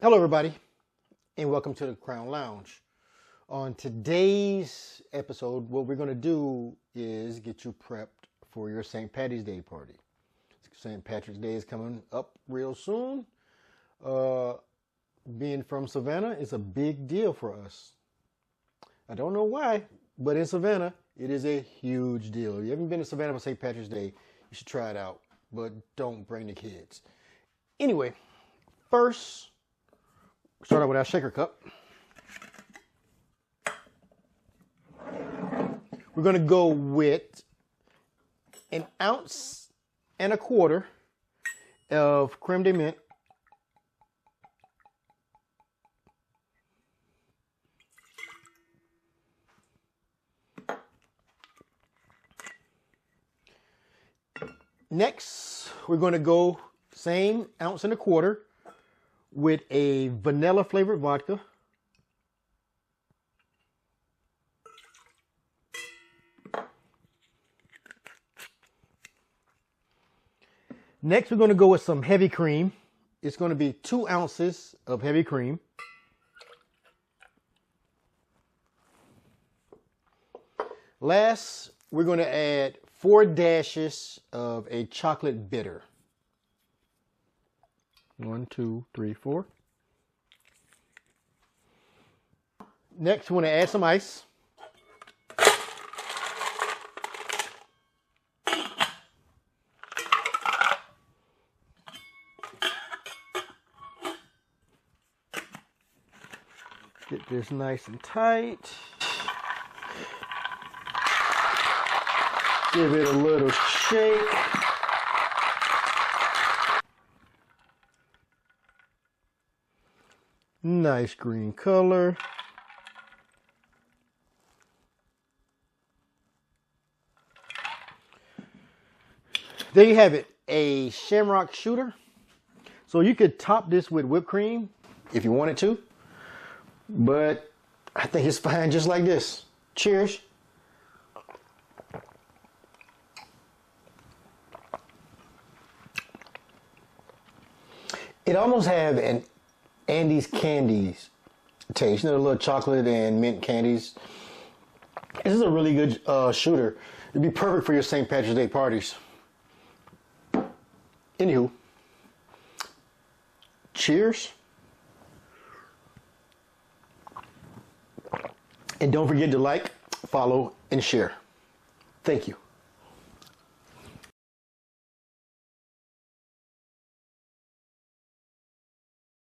Hello everybody, and welcome to the Crown Lounge. On today's episode, what we're going to do is get you prepped for your St. Patty's Day party. St. Patrick's Day is coming up real soon. Being from Savannah is a big deal for us. I don't know why, but in Savannah, it is a huge deal. If you haven't been to Savannah for St. Patrick's Day, you should try it out, but don't bring the kids. Anyway, first, start out with our shaker cup. We're going to go with 1.25 ounces of creme de menthe. Next, we're going to go same 1.25 ounces with a vanilla flavored vodka. Next, we're going to go with some heavy cream. It's going to be 2 ounces of heavy cream. Last, we're going to add 4 dashes of a chocolate bitter. 1, 2, 3, 4. Next, we want to add some ice. Get this nice and tight. Give it a little shake. Nice green color. There you have it, a Shamrock Shooter. So you could top this with whipped cream if you wanted to, but I think it's fine just like this. Cheers. It almost have an Andes candies taste, you know, the little chocolate and mint candies. This is a really good shooter. It'd be perfect for your St. Patrick's Day parties. Anywho, cheers. And don't forget to like, follow, and share. Thank you.